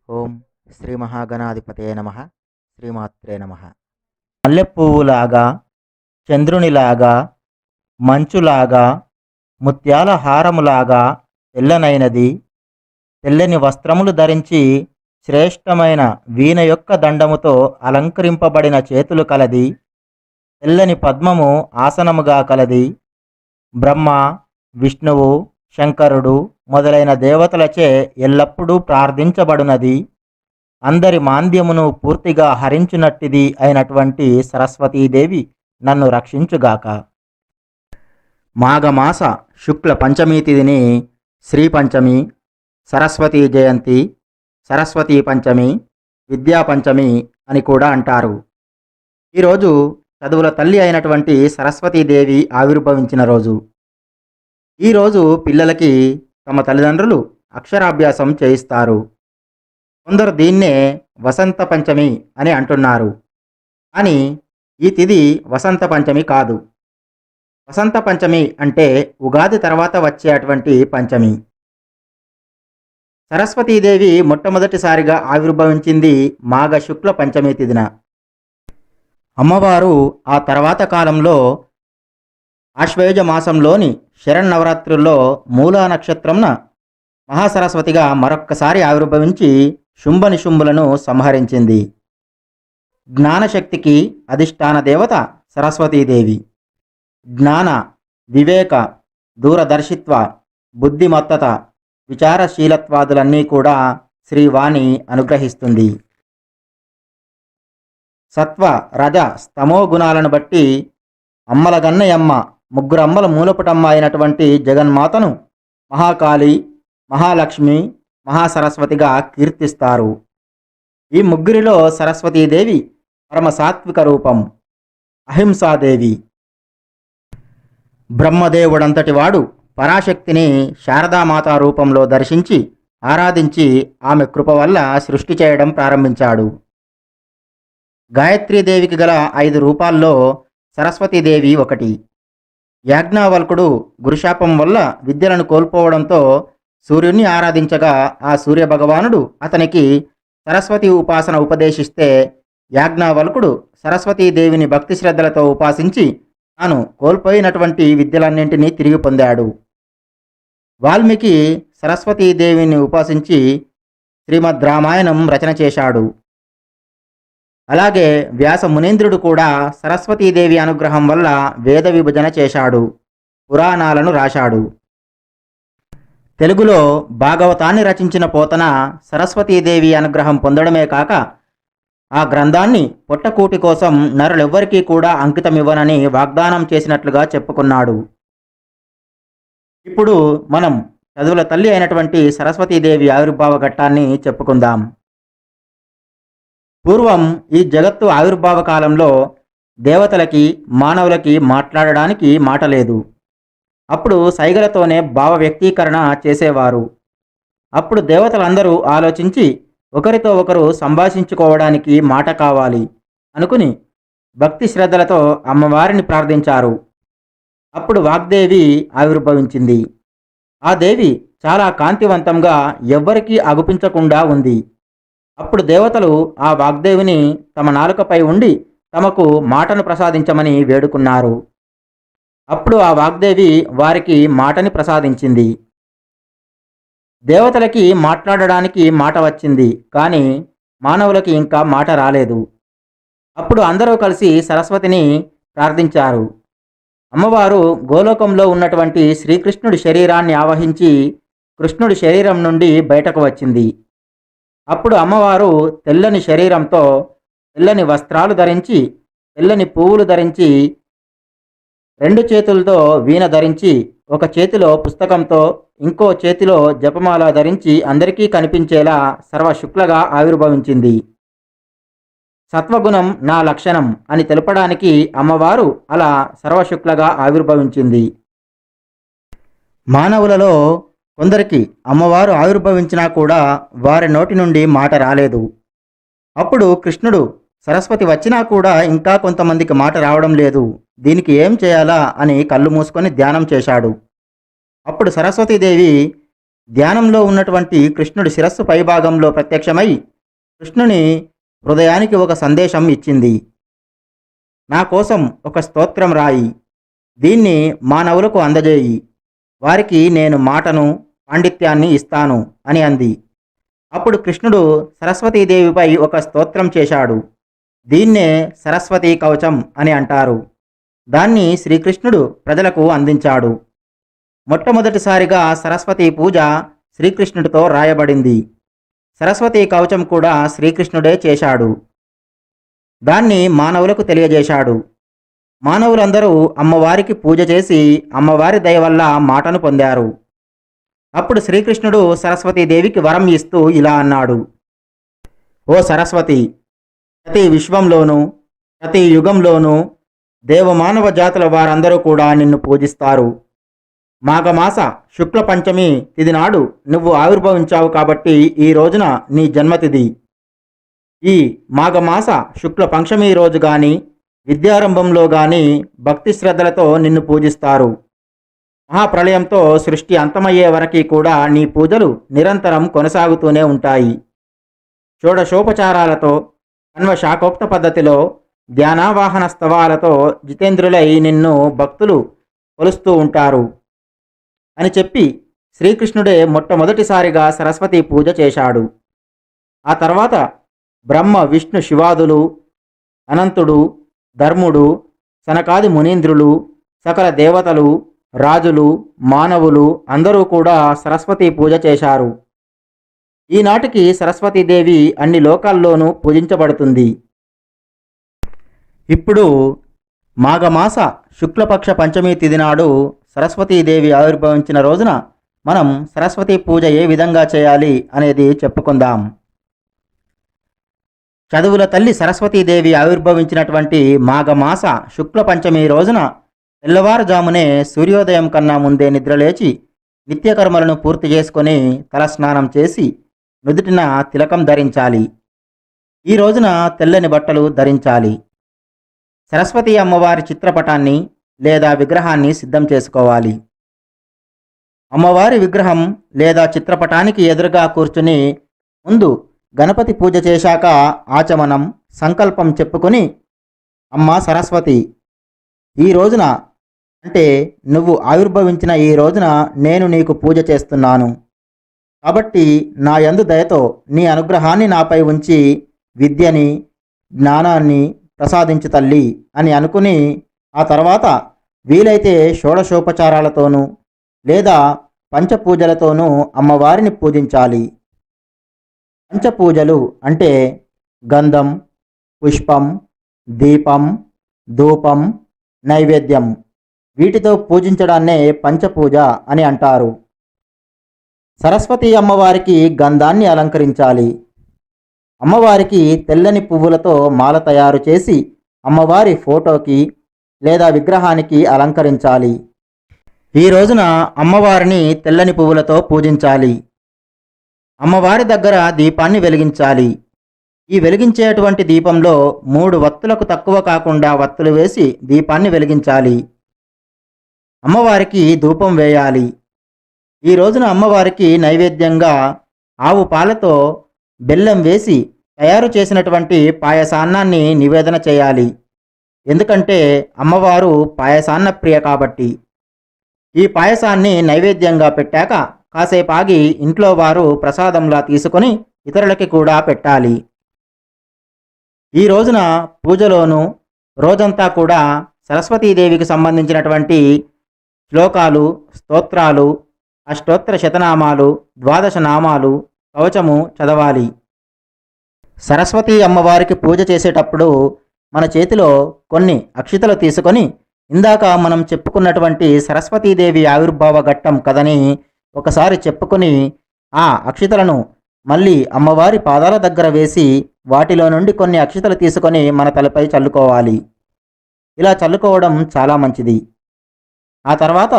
ఓం శ్రీ మహాగణాధిపతయ నమ. శ్రీమాత్రే నమ. మల్లెపువ్వులాగా, చంద్రునిలాగా, మంచులాగా, ముత్యాల హారములాగా తెల్లనైనది, తెల్లని వస్త్రములు ధరించి శ్రేష్టమైన వీణ యొక్క దండముతో అలంకరింపబడిన చేతులు కలది, తెల్లని పద్మము ఆసనముగా కలది. బ్రహ్మ, విష్ణువు, శంకరుడు మొదలైన దేవతలచే ఎల్లప్పుడూ ప్రార్థించబడునది. అందరి మాంద్యమును పూర్తిగా హరించునట్టిది అయినటువంటి సరస్వతీదేవి నన్ను రక్షించుగాక. మాఘమాస శుక్ల పంచమీ తిథిని శ్రీ పంచమి, సరస్వతీ జయంతి, సరస్వతీ పంచమి, విద్యా పంచమి అని కూడా అంటారు. ఈరోజు చదువుల తల్లి అయినటువంటి సరస్వతీదేవి ఆవిర్భవించిన రోజు. ఈరోజు పిల్లలకి తమ తల్లిదండ్రులు అక్షరాభ్యాసం చేయిస్తారు. కొందరు దీన్నే వసంత పంచమి అని అంటున్నారు. కానీ ఈ తిథి వసంత పంచమి కాదు. వసంత పంచమి అంటే ఉగాది తర్వాత వచ్చేటువంటి పంచమి. సరస్వతీదేవి మొట్టమొదటిసారిగా ఆవిర్భవించింది మాఘ శుక్ల పంచమి తిథిన. అమ్మవారు ఆ తర్వాత కాలంలో ఆశ్వయుజ మాసంలోని శరన్నవరాత్రుల్లో మూలా నక్షత్రంన మహాసరస్వతిగా మరొక్కసారి ఆవిర్భవించి శుంభనిశుంభులను సంహరించింది. జ్ఞానశక్తికి అధిష్టాన దేవత సరస్వతీదేవి. జ్ఞాన, వివేక, దూరదర్శిత్వ, బుద్ధిమత్తత, విచారశీలత్వాదులన్నీ కూడా శ్రీవాణి అనుగ్రహిస్తుంది. సత్వ, రజ, స్తమో గుణాలను బట్టి అమ్మలగన్నయమ్మ, ముగ్గురు అమ్మల మూలపుటమ్మ అయినటువంటి జగన్మాతను మహాకాళి, మహాలక్ష్మి, మహాసరస్వతిగా కీర్తిస్తారు. ఈ ముగ్గురిలో సరస్వతీదేవి పరమ సాత్విక రూపం, అహింసాదేవి. బ్రహ్మదేవుడంతటి వాడు పరాశక్తిని శారదామాత రూపంలో దర్శించి ఆరాధించి ఆమె కృప వల్ల సృష్టి చేయడం ప్రారంభించాడు. గాయత్రీదేవికి గల 5 రూపాల్లో సరస్వతీదేవి ఒకటి. యాజ్ఞవల్కుడు గురుశాపం వల్ల విద్యలను కోల్పోవడంతో సూర్యుణ్ణి ఆరాధించగా ఆ సూర్యభగవానుడు అతనికి సరస్వతి ఉపాసన ఉపదేశిస్తే యాజ్ఞవల్కుడు సరస్వతీదేవిని భక్తి శ్రద్ధలతో ఉపాసించి తాను కోల్పోయినటువంటి విద్యలన్నింటినీ తిరిగి పొందాడు. వాల్మీకి సరస్వతీదేవిని ఉపాసించి శ్రీమద్ రామాయణం రచన చేశాడు. అలాగే వ్యాస మునీంద్రుడు కూడా సరస్వతీదేవి అనుగ్రహం వల్ల వేద విభజన చేశాడు, పురాణాలను రాశాడు. తెలుగులో భాగవతాన్ని రచించిన పోతన సరస్వతీదేవి అనుగ్రహం పొందడమే కాక ఆ గ్రంథాన్ని పొట్టకూటి కోసం నరులెవ్వరికీ కూడా అంకితమివ్వనని వాగ్దానం చేసినట్లుగా చెప్పుకున్నాడు. ఇప్పుడు మనం చదువుల తల్లి అయినటువంటి సరస్వతీదేవి ఆవిర్భావ ఘట్టాన్ని చెప్పుకుందాం. పూర్వం ఈ జగత్తు ఆవిర్భావ కాలంలో దేవతలకి, మానవులకి మాట్లాడడానికి మాట లేదు. అప్పుడు సైగలతోనే భావ వ్యక్తీకరణ చేసేవారు. అప్పుడు దేవతలందరూ ఆలోచించి ఒకరితో ఒకరు సంభాషించుకోవడానికి మాట కావాలి అనుకుని భక్తి శ్రద్ధలతో అమ్మవారిని ప్రార్థించారు. అప్పుడు వాగ్దేవి ఆవిర్భవించింది. ఆ దేవి చాలా కాంతివంతంగా ఎవ్వరికీ అగుపించకుండా ఉంది. అప్పుడు దేవతలు ఆ వాగ్దేవిని తమ నాలుకపై ఉండి తమకు మాటను ప్రసాదించమని వేడుకున్నారు. అప్పుడు ఆ వాగ్దేవి వారికి మాటని ప్రసాదించింది. దేవతలకి మాట్లాడడానికి మాట వచ్చింది, కానీ మానవులకి ఇంకా మాట రాలేదు. అప్పుడు అందరూ కలిసి సరస్వతిని ప్రార్థించారు. అమ్మవారు గోలోకంలో ఉన్నటువంటి శ్రీకృష్ణుడి శరీరాన్ని ఆవహించి కృష్ణుడి శరీరం నుండి బయటకు వచ్చింది. అప్పుడు అమ్మవారు తెల్లని శరీరంతో, తెల్లని వస్త్రాలు ధరించి, తెల్లని పువ్వులు ధరించి, 2 చేతులతో వీణ ధరించి, ఒక చేతిలో పుస్తకంతో ఇంకో చేతిలో జపమాల ధరించి అందరికీ కనిపించేలా సర్వశుక్లగా ఆవిర్భవించింది. సత్వగుణం నా లక్షణం అని తెలపడానికి అమ్మవారు అలా సర్వశుక్లగా ఆవిర్భవించింది. మానవులలో కొందరికి అమ్మవారు ఆవిర్భవించినా కూడా వారి నోటి నుండి మాట రాలేదు. అప్పుడు కృష్ణుడు సరస్వతి వచ్చినా కూడా ఇంకా కొంతమందికి మాట రావడం లేదు, దీనికి ఏం చేయాలా అని కళ్ళు మూసుకొని ధ్యానం చేశాడు. అప్పుడు సరస్వతీదేవి ధ్యానంలో ఉన్నటువంటి కృష్ణుడి శిరస్సు పైభాగంలో ప్రత్యక్షమై కృష్ణుని హృదయానికి ఒక సందేశం ఇచ్చింది. నా కోసం ఒక స్తోత్రం రాయి, దీన్ని మానవులకు అందజేయి, వారికి నేను మాటను పాండిత్యాన్ని ఇస్తాను అని అంది. అప్పుడు కృష్ణుడు సరస్వతీదేవిపై ఒక స్తోత్రం చేశాడు. దీన్నే సరస్వతీ కవచం అని అంటారు. దాన్ని శ్రీకృష్ణుడు ప్రజలకు అందించాడు. మొట్టమొదటిసారిగా సరస్వతీ పూజ శ్రీకృష్ణుడితో రాయబడింది. సరస్వతీ కవచం కూడా శ్రీకృష్ణుడే చేశాడు. దాన్ని మానవులకు తెలియజేశాడు. మానవులందరూ అమ్మవారికి పూజ చేసి అమ్మవారి దయ వల్ల మాటను పొందారు. అప్పుడు శ్రీకృష్ణుడు సరస్వతీదేవికి వరం ఇస్తూ ఇలా అన్నాడు: ఓ సరస్వతి, ప్రతి విశ్వంలోనూ ప్రతి యుగంలోనూ దేవమానవ జాతుల వారందరూ కూడా నిన్ను పూజిస్తారు. మాఘమాస శుక్ల పంచమి తిథి నాడు నువ్వు ఆవిర్భవించావు కాబట్టి ఈ రోజున నీ జన్మతిథి. ఈ మాఘమాస శుక్ల పంచమి రోజు గాని విద్యారంభంలో గాని భక్తి శ్రద్ధలతో నిన్ను పూజిస్తారు. మహాప్రళయంతో సృష్టి అంతమయ్యే వరకు కూడా నీ పూజలు నిరంతరం కొనసాగుతూనే ఉంటాయి. షోడశోపచారాలతో అన్వశాఖోక్త పద్ధతిలో ధ్యానావాహన స్తవాలతో జితేంద్రులై నిన్ను భక్తులు కొలుస్తూ ఉంటారు అని చెప్పి శ్రీకృష్ణుడే మొట్టమొదటిసారిగా సరస్వతి పూజ చేశాడు. ఆ తర్వాత బ్రహ్మ విష్ణు శివాదులు, అనంతుడు, ధర్ముడు, సనకాది మునీంద్రులు, సకల దేవతలు, రాజులు, మానవులు అందరూ కూడా సరస్వతి పూజ చేశారు. ఈనాటికి సరస్వతీదేవి అన్ని లోకాల్లోనూ పూజించబడుతుంది. ఇప్పుడు మాఘమాస శుక్లపక్ష పంచమి తిథి నాడు సరస్వతీదేవి ఆవిర్భవించిన రోజున మనం సరస్వతి పూజ ఏ విధంగా చేయాలి అనేది చెప్పుకుందాం. చదువుల తల్లి సరస్వతీదేవి ఆవిర్భవించినటువంటి మాఘమాస శుక్ల పంచమి రోజున తెల్లవారుజామునే సూర్యోదయం కన్నా ముందే నిద్రలేచి నిత్యకర్మలను పూర్తి చేసుకొని తలస్నానం చేసి నుదుటిన తిలకం ధరించాలి. ఈ రోజున తెల్లని బట్టలు ధరించాలి. సరస్వతి అమ్మవారి చిత్రపటాన్ని లేదా విగ్రహాన్ని సిద్ధం చేసుకోవాలి. అమ్మవారి విగ్రహం లేదా చిత్రపటానికి ఎదురుగా కూర్చుని ముందు గణపతి పూజ చేశాక ఆచమనం సంకల్పం చెప్పుకొని, అమ్మా సరస్వతి, ఈ రోజున అంటే నువ్వు ఆవిర్భవించిన ఈ రోజున నేను నీకు పూజ చేస్తున్నాను. కాబట్టి నా యందు దయతో నీ అనుగ్రహాన్ని నాపై ఉంచి విద్యని జ్ఞానాన్ని ప్రసాదించు తల్లి అని అనుకుని ఆ తర్వాత వీలైతే షోడశోపచారాలతోనూ లేదా పంచపూజలతోనూ అమ్మవారిని పూజించాలి. పంచపూజలు అంటే గంధం, పుష్పం, దీపం, ధూపం, నైవేద్యం, వీటితో పూజించడాన్నే పంచపూజ అని అంటారు. సరస్వతి అమ్మవారికి గంధాన్ని అలంకరించాలి. అమ్మవారికి తెల్లని పువ్వులతో మాల తయారు చేసి అమ్మవారి ఫోటోకి లేదా విగ్రహానికి అలంకరించాలి. ఈ రోజున అమ్మవారిని తెల్లని పువ్వులతో పూజించాలి. అమ్మవారి దగ్గర దీపాన్ని వెలిగించాలి. ఈ వెలిగించేటువంటి దీపంలో 3 వత్తులకు తక్కువ కాకుండా వత్తులు వేసి దీపాన్ని వెలిగించాలి. అమ్మవారికి ధూపం వేయాలి. ఈ రోజున అమ్మవారికి నైవేద్యంగా ఆవు పాలతో బెల్లం వేసి తయారు చేసినటువంటి పాయసాన్నాన్ని నివేదన చేయాలి. ఎందుకంటే అమ్మవారు పాయసాన్న ప్రియ కాబట్టి. ఈ పాయసాన్ని నైవేద్యంగా పెట్టాక కాసేపు ఆగి ఇంట్లో వారు ప్రసాదంలా తీసుకొని ఇతరులకి కూడా పెట్టాలి. ఈ రోజున పూజలోనూ రోజంతా కూడా సరస్వతీదేవికి సంబంధించినటువంటి శ్లోకాలు, స్తోత్రాలు, అష్టోత్తర శతనామాలు, 12 నామాలు, కవచము చదవాలి. సరస్వతీ అమ్మవారికి పూజ చేసేటప్పుడు మన చేతిలో కొన్ని అక్షితలు తీసుకొని ఇందాక మనం చెప్పుకున్నటువంటి సరస్వతీదేవి ఆవిర్భావ ఘట్టం కథని ఒకసారి చెప్పుకొని ఆ అక్షితలను మళ్ళీ అమ్మవారి పాదాల దగ్గర వేసి వాటిలో నుండి కొన్ని అక్షితలు తీసుకొని మన తలపై చల్లుకోవాలి. ఇలా చల్లుకోవడం చాలా మంచిది. ఆ తర్వాత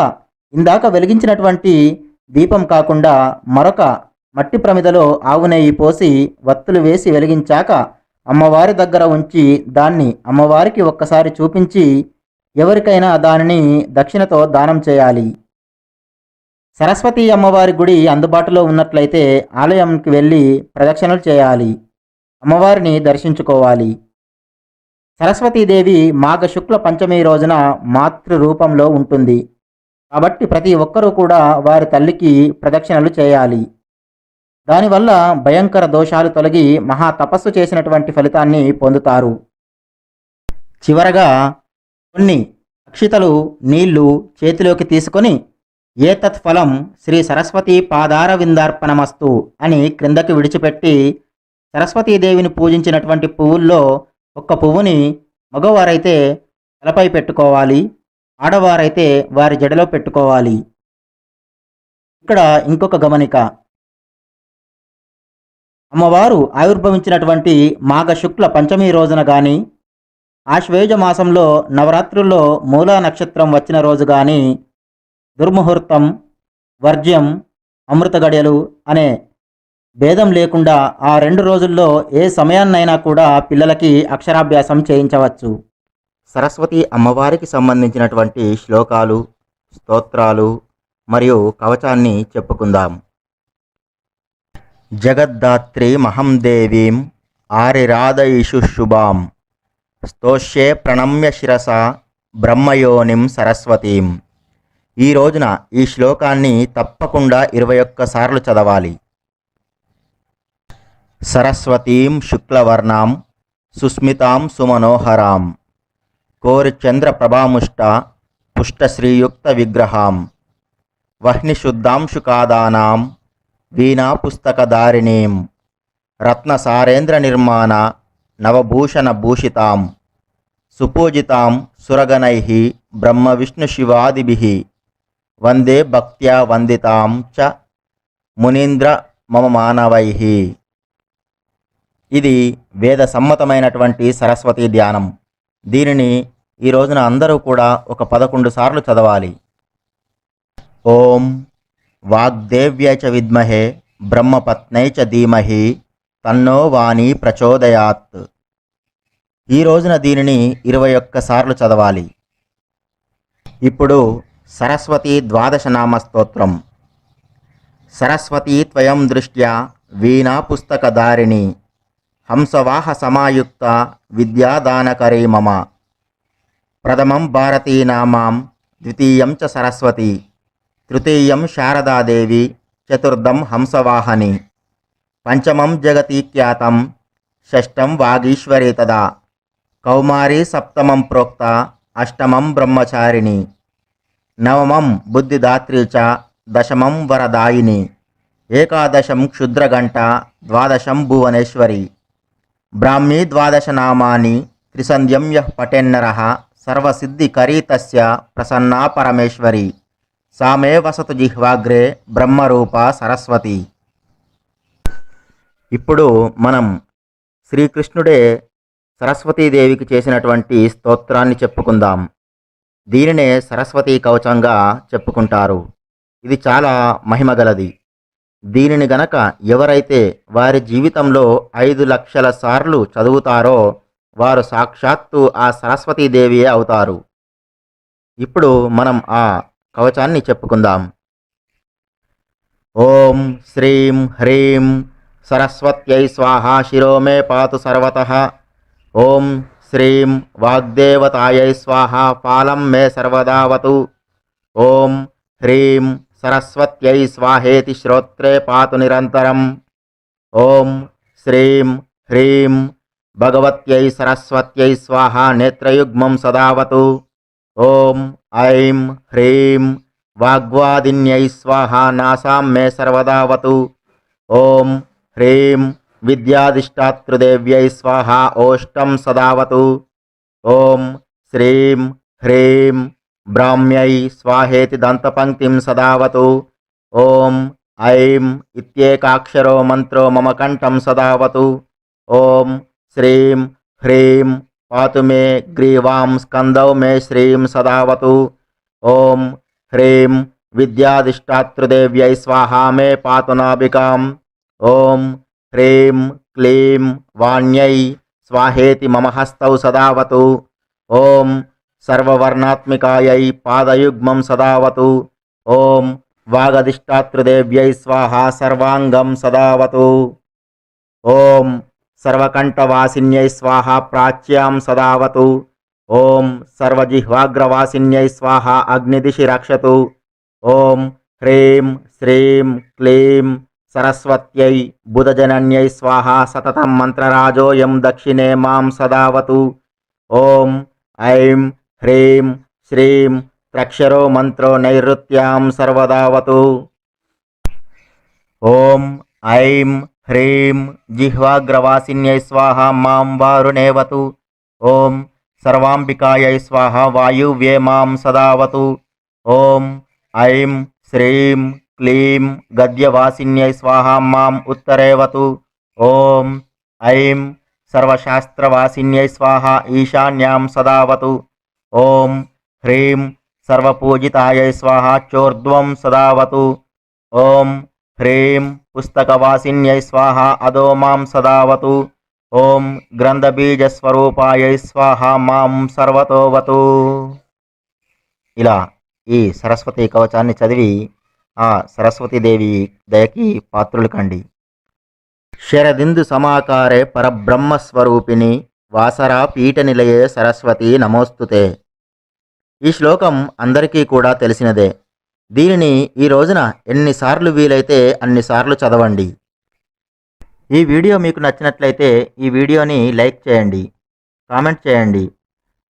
ఇందాక వెలిగించినటువంటి దీపం కాకుండా మరొక మట్టి ప్రమిదలో ఆవు నెయ్యి పోసి వత్తులు వేసి వెలిగించాక అమ్మవారి దగ్గర ఉంచి దాన్ని అమ్మవారికి ఒక్కసారి చూపించి ఎవరికైనా దానిని దక్షిణతో దానం చేయాలి. సరస్వతి అమ్మవారి గుడి అందుబాటులో ఉన్నట్లయితే ఆలయంకి వెళ్ళి ప్రదక్షిణలు చేయాలి. అమ్మవారిని దర్శించుకోవాలి. సరస్వతీదేవి మాఘ శుక్ల పంచమి రోజున మాతృ రూపంలో ఉంటుంది. కాబట్టి ప్రతి ఒక్కరూ కూడా వారి తల్లికి ప్రదక్షిణలు చేయాలి. దానివల్ల భయంకర దోషాలు తొలగి మహా తపస్సు చేసినటువంటి ఫలితాన్ని పొందుతారు. చివరగా కొన్ని అక్షితలు నీళ్లు చేతిలోకి తీసుకొని ఏతత్ ఫలం శ్రీ సరస్వతి పాదార విందార్పణమస్తు అని క్రిందకి విడిచిపెట్టి సరస్వతీదేవిని పూజించినటువంటి పువ్వుల్లో ఒక్క పువ్వుని మగవారైతే తలపై పెట్టుకోవాలి, ఆడవారైతే వారి జడలో పెట్టుకోవాలి. ఇక్కడ ఇంకొక గమనిక, అమ్మవారు ఆవిర్భవించినటువంటి మాఘ శుక్ల పంచమి రోజున కానీ, ఆశ్వేజ మాసంలో నవరాత్రుల్లో మూలా నక్షత్రం వచ్చిన రోజు కానీ దుర్ముహూర్తం, వర్జ్యం, అమృత గడియలు అనే భేదం లేకుండా ఆ 2 రోజుల్లో ఏ సమయాన్నైనా కూడా పిల్లలకి అక్షరాభ్యాసం చేయించవచ్చు. సరస్వతి అమ్మవారికి సంబంధించినటువంటి శ్లోకాలు, స్తోత్రాలు మరియు కవచాన్ని చెప్పుకుందాం. జగద్ధాత్రి మహం దేవీం ఆరిరాధయిషు శుభాం స్తోష్యే ప్రణమ్య శిరస బ్రహ్మయోనిం సరస్వతీం. ఈ రోజున ఈ శ్లోకాన్ని తప్పకుండా 21 సార్లు చదవాలి. సరస్వతీం శుక్లవర్ణాం సుస్మితాం సుమనోహరాం కోరిచంద్ర ప్రభాముష్ట పుష్టశ్రీయుక్త విగ్రహాం వహ్నిశుద్ధాంశుకాదానాం వీణాపుస్తకధారిణీం రత్నసారేంద్ర నిర్మాణ నవభూషణ భూషితాం సుపూజితాం సురగణైః బ్రహ్మ విష్ణు శివాదిభిః వందే భక్త్యా వందితాం చ మునీంద్ర మమ మానవైః. ఇది వేద సమ్మతమైనటువంటి సరస్వతీ ధ్యానం. దీనిని ఈ రోజున అందరూ కూడా ఒక 11 సార్లు చదవాలి. ఓం వాగ్దేవ్యై చ విద్మహే బ్రహ్మపత్నై చ ధీమహి తన్నో వాణి ప్రచోదయాత్. ఈ రోజున దీనిని 21 సార్లు చదవాలి. ఇప్పుడు సరస్వతి ద్వాదశ నామ స్తోత్రం. సరస్వతీ త్వయం దృష్ట్యా వీణా పుస్తకధారిణి హంసవాహ సమాయుక్త విద్యాదానకరీ మమ. ప్రథమం భారతీ నామాం ద్వితీయం చ సరస్వతి తృతీయం శారదాదేవి చతుర్థం హంసవాహని పంచమం జగతీఖ్యాతం షష్టం వాగీశ్వరీ తదా కౌమారీ సప్తమం ప్రోక్త అష్టమం బ్రహ్మచారిణి నవమం బుద్ధిదాత్రీ చ దశమం వరదాయిని ఏకాదశం క్షుద్రఘంట ద్వాదశం భువనేశ్వరి. బ్రాహ్మీ ద్వాదశ నామాని త్రిసంధ్యం యః పఠేన్నరః సర్వసిద్ధికరీ తస్య ప్రసన్నా పరమేశ్వరి సామే వసతు జిహ్వాగ్రే బ్రహ్మరూప సరస్వతి. ఇప్పుడు మనం శ్రీకృష్ణుడే సరస్వతీదేవికి చేసినటువంటి స్తోత్రాన్ని చెప్పుకుందాం. దీనినే సరస్వతీ కవచంగా చెప్పుకుంటారు. ఇది చాలా మహిమగలది. దీనిని గనక ఎవరైతే వారి జీవితంలో 5 లక్షల సార్లు చదువుతారో వారు సాక్షాత్తు ఆ సరస్వతీదేవియే అవుతారు. ఇప్పుడు మనం ఆ కవచాన్ని చెప్పుకుందాం. ఓం శ్రీం హ్రీం సరస్వత్యై స్వాహా శిరో మే పాతు సర్వతః. ఓం శ్రీం వాగ్దేవతాయై స్వాహా పాలం మే సర్వదావతు. ఓం హ్రీం సరస్వత్యై స్వాహేతి శ్రోత్రే పాతు నిరంతరం. ఓం శ్రీం హ్రీం భగవత్యై సరస్వత్యై స్వాహా నేత్రయుగ్మం సదావతు. ఓం ఐం హ్రీం వాగ్వాదిన్యై స్వాహా నాసాం మే సర్వదావతు. ఓం హ్రీం విద్యాధిష్టాతృదేవ్యై స్వాహా ఓష్టం సదావతు. ఓం శ్రీం హ్రీం బ్రాహ్మ్యై స్వాహేతి దంతపంక్తిం సదావతు. ఓం ఐం ఇత్యేకాక్షరో మంత్రో మమ కంఠం సదావతు. ఓం శ్రీం హ్రీం పాతు మే గ్రీవాం స్కందౌ మే శ్రీం సదావతు. ఓం హ్రీం విద్యాధిష్టాతృదేవ్యై స్వాహా మే పాతు నాభికాం. ఓం హ్రీం క్లీం వాణ్యై స్వాహేతి మమ హస్తౌ సదావతు. ఓం సర్వవర్ణాత్మికాయై పాదయుగ్మం సదావతు. ఓం వాగధిష్టాతృదేవ్యై స్వాహా సర్వాంగం సదావతు. ఓం సర్వకంఠవాసిన్యై స్వాహా ప్రాచ్యాం సదావతు. ఓం సర్వజిహ్వాగ్రవాసిన్యై స్వాహా అగ్నిదిశి రక్షతు. ఓం హ్రీం శ్రీం క్లీం సరస్వత్యై బుధజనన్యై స్వాహా సతతం మంత్రరాజోయం దక్షిణే మాం సదావతు. ఓం ఐం హ్రీం శ్రీం త్రక్షరో మంత్రో నైరుత్యాం సర్వదావతు. ఓం ఐం హ్రీం జిహ్వాగ్రవాసిన్యై స్వాహా మాం వారుణేవతు. ఓం సర్వాంబికాయై స్వాహా వాయువ్యే మాం సదావతు. ఓం ఐం శ్రీం క్లీం గద్యవాసిన్యై స్వాహా మాం ఉత్తరేవతు. ఓం ఐం సర్వశాస్త్రవాసిన్యై స్వాహా ఈశాన్యాం సదావతు. ఓం హ్రీం సర్వపూజితాయై స్వాహా చోర్ధ్వం సదావతు. ఓం హ్రీం పుస్తకవాసిన్యై స్వాహా అదో మాం సదావతు. ఓం గ్రంథబీజస్వరూపాయై స్వాహా మాం సర్వతోవతు. ఇలా ఈ సరస్వతి కవచాన్ని చదివి ఆ సరస్వతీదేవి దయకి పాత్రులు కండి. శరదిందు సమాకారే పరబ్రహ్మస్వరూపిణి వాసరా పీఠనిలయే సరస్వతి నమోస్తుతే. ఈ శ్లోకం అందరికీ కూడా తెలిసినదే. దీనిని ఈ రోజున ఎన్నిసార్లు వీలైతే అన్నిసార్లు చదవండి. ఈ వీడియో మీకు నచ్చినట్లయితే ఈ వీడియోని లైక్ చేయండి, కామెంట్ చేయండి,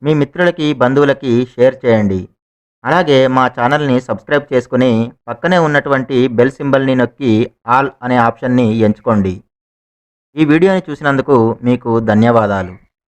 మీ మిత్రులకి బంధువులకి షేర్ చేయండి. అలాగే మా ఛానల్ని సబ్స్క్రైబ్ చేసుకుని పక్కనే ఉన్నటువంటి బెల్ సింబల్ని నొక్కి ఆల్ అనే ఆప్షన్ని ఎంచుకోండి. ఈ వీడియోని చూసినందుకు మీకు ధన్యవాదాలు.